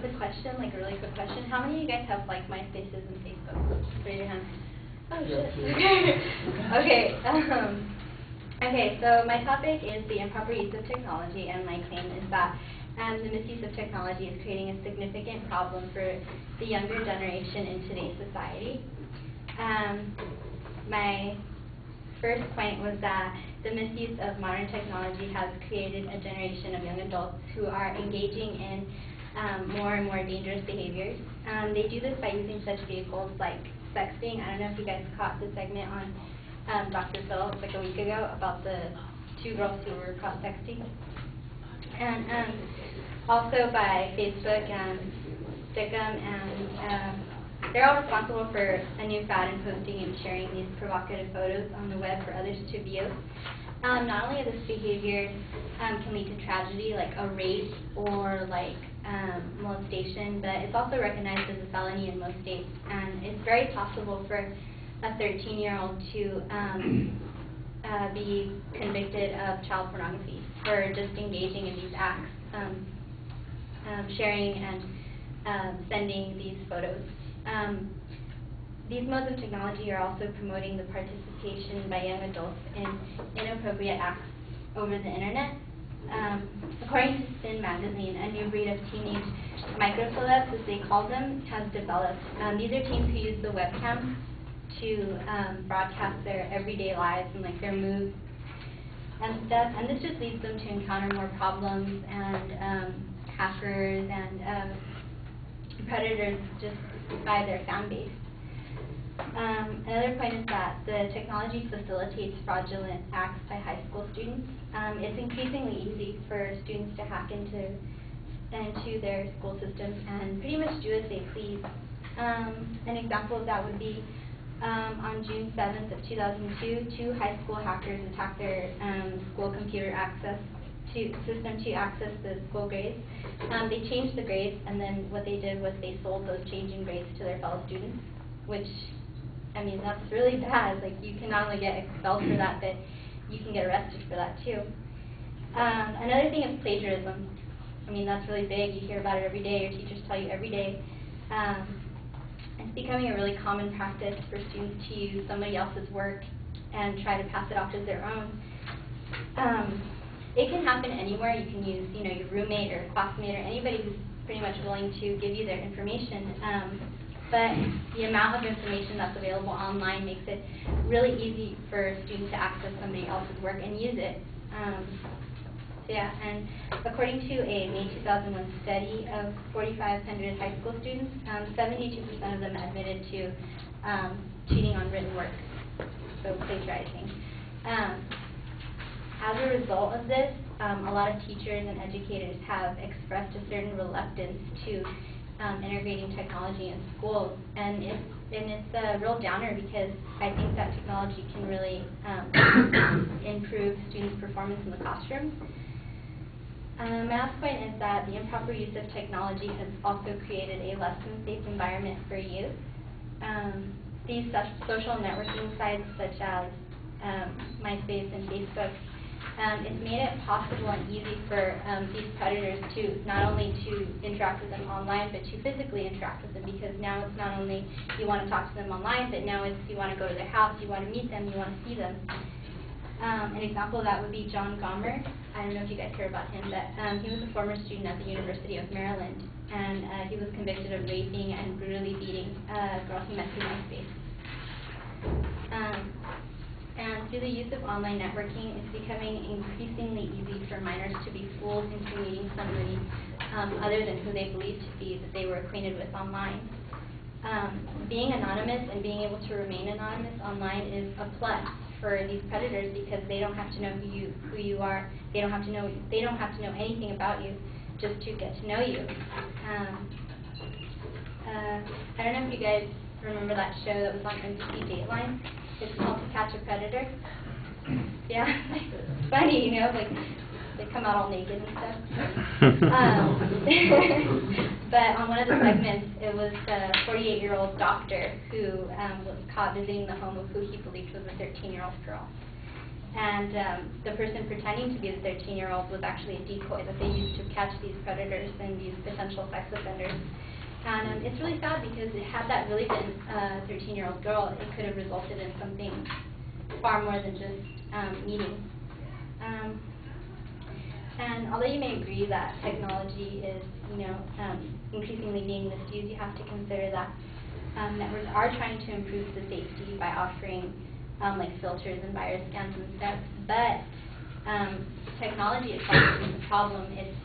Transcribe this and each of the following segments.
The question, like a really quick question. How many of you guys have like MySpaces and Facebook? Raise your hand. Oh shit. Okay. Okay. So my topic is the improper use of technology, and my claim is that the misuse of technology is creating a significant problem for the younger generation in today's society. My first point was that the misuse of modern technology has created a generation of young adults who are engaging in more and more dangerous behaviors. They do this by using such vehicles like sexting. I don't know if you guys caught the segment on Dr. Phil like a week ago about the two girls who were caught sexting. And also by Facebook and Stick'em, and they're all responsible for a new fad in posting and sharing these provocative photos on the web for others to view. Not only this behavior can lead to tragedy like a rape or like molestation, but it's also recognized as a felony in most states, and it's very possible for a 13-year-old to be convicted of child pornography for just engaging in these acts, sharing and sending these photos. These modes of technology are also promoting the participation by young adults in inappropriate acts over the internet. According to Spin Magazine, a new breed of teenage microcelebs, as they call them, has developed. These are teens who use the webcam to broadcast their everyday lives and like their moves and stuff. And this just leads them to encounter more problems and hackers and predators just by their fan base. Another point is that the technology facilitates fraudulent acts by high school students. It's increasingly easy for students to hack into their school systems and pretty much do as they please. An example of that would be on June 7th of 2002, two high school hackers attacked their school computer system to access the school grades. They changed the grades, and then what they did was they sold those changing grades to their fellow students, which, I mean, that's really bad. Like, you can not only get expelled for that, but you can get arrested for that too. Another thing is plagiarism. I mean, that's really big. You hear about it every day. Your teachers tell you every day. It's becoming a really common practice for students to use somebody else's work and try to pass it off as their own. It can happen anywhere. You can use, you know, your roommate or classmate or anybody who's pretty much willing to give you their information. But the amount of information that's available online makes it really easy for students to access somebody else's work and use it. So yeah, and according to a May 2001 study of 4,500 high school students, 72% of them admitted to cheating on written work, so plagiarizing. As a result of this, a lot of teachers and educators have expressed a certain reluctance to integrating technology in schools, and it's a real downer because I think that technology can really improve students' performance in the classroom. My last point is that the improper use of technology has also created a less than safe environment for youth. These social networking sites such as MySpace and Facebook, it's made it possible and easy for these predators to not only to interact with them online, but to physically interact with them, because now it's not only you want to talk to them online, but now it's you want to go to their house, you want to meet them, you want to see them. An example of that would be John Gomer. I don't know if you guys heard about him, but he was a former student at the University of Maryland, and he was convicted of raping and brutally beating a girl he met through MySpace. And through the use of online networking, it's becoming increasingly easy for minors to be fooled into meeting somebody other than who they believe to be that they were acquainted with online. Being anonymous and being able to remain anonymous online is a plus for these predators because they don't have to know who you are. They don't have to know anything about you just to get to know you. I don't know if you guys remember that show that was on MTV Dateline. It's called To Catch a Predator. Yeah, it's funny, you know, like they come out all naked and stuff. But on one of the segments, it was the 48-year-old doctor who was caught visiting the home of who he believed was a 13-year-old girl. And the person pretending to be the 13-year-old was actually a decoy that they used to catch these predators and these potential sex offenders. And it's really sad because had that really been a 13-year-old girl, it could have resulted in something far more than just meeting. And although you may agree that technology is, increasingly being misused, you have to consider that networks are trying to improve the safety by offering like filters and virus scans and stuff. But technology itself isn't the problem. It's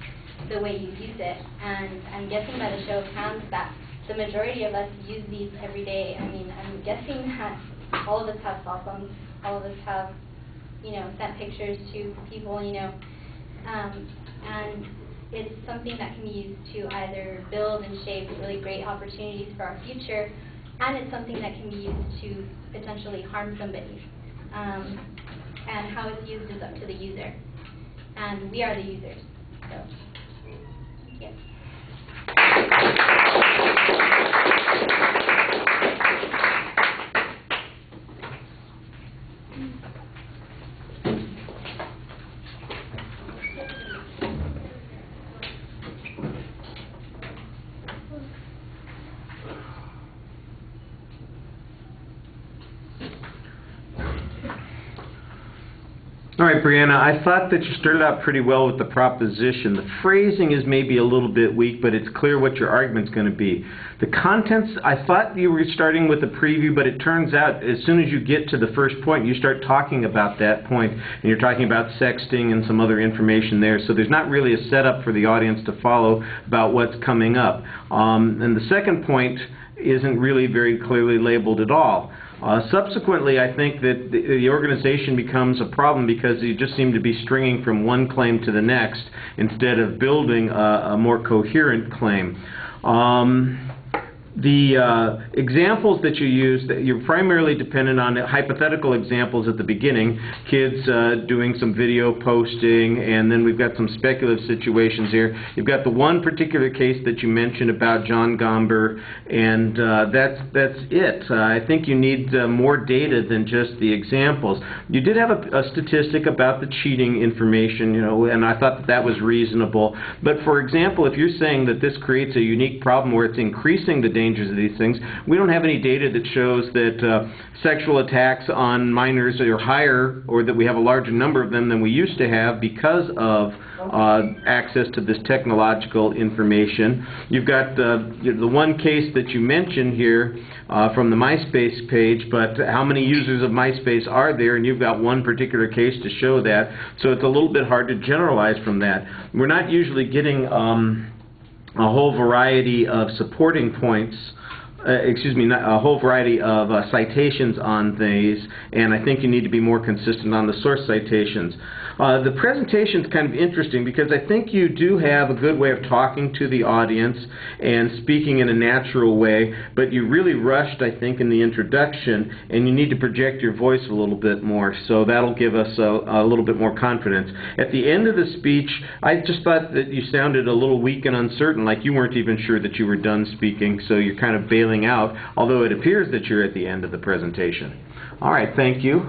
the way you use it. And I'm guessing by the show of hands that the majority of us use these every day. I mean, I'm guessing that all of us have cell phones. All of us have, sent pictures to people, and it's something that can be used to either build and shape really great opportunities for our future, and it's something that can be used to potentially harm somebody. And how it's used is up to the user. And we are the users. So, yes. All right, Brianna, I thought that you started out pretty well with the proposition. The phrasing is maybe a little bit weak, but it's clear what your argument's going to be. The contents, I thought you were starting with a preview, but it turns out as soon as you get to the first point, you start talking about that point, and you're talking about sexting and some other information there. So there's not really a setup for the audience to follow about what's coming up. And the second point isn't really very clearly labeled at all. Subsequently, I think that the organization becomes a problem because you just seem to be stringing from one claim to the next instead of building a more coherent claim. The examples that you use, that you're primarily dependent on hypothetical examples at the beginning, kids doing some video posting, and then we've got some speculative situations here. You've got the one particular case that you mentioned about John Gomber, and that's it. I think you need more data than just the examples. You did have a statistic about the cheating information, and I thought that was reasonable. But for example, if you're saying that this creates a unique problem where it's increasing the dangers of these things, we don't have any data that shows that sexual attacks on minors are higher, or that we have a larger number of them than we used to have because of access to this technological information. You've got the one case that you mentioned here from the MySpace page, but how many users of MySpace are there? And you've got one particular case to show that, so it's a little bit hard to generalize from that. We're not usually getting a whole variety of supporting points, a whole variety of citations on these, and I think you need to be more consistent on the source citations. The presentation's kind of interesting because I think you do have a good way of talking to the audience and speaking in a natural way, but you really rushed, I think, in the introduction, and you need to project your voice a little bit more, so that'll give us a little bit more confidence. At the end of the speech, I just thought that you sounded a little weak and uncertain, like you weren't even sure that you were done speaking, so you're kind of bailing out, although it appears that you're at the end of the presentation. All right, thank you.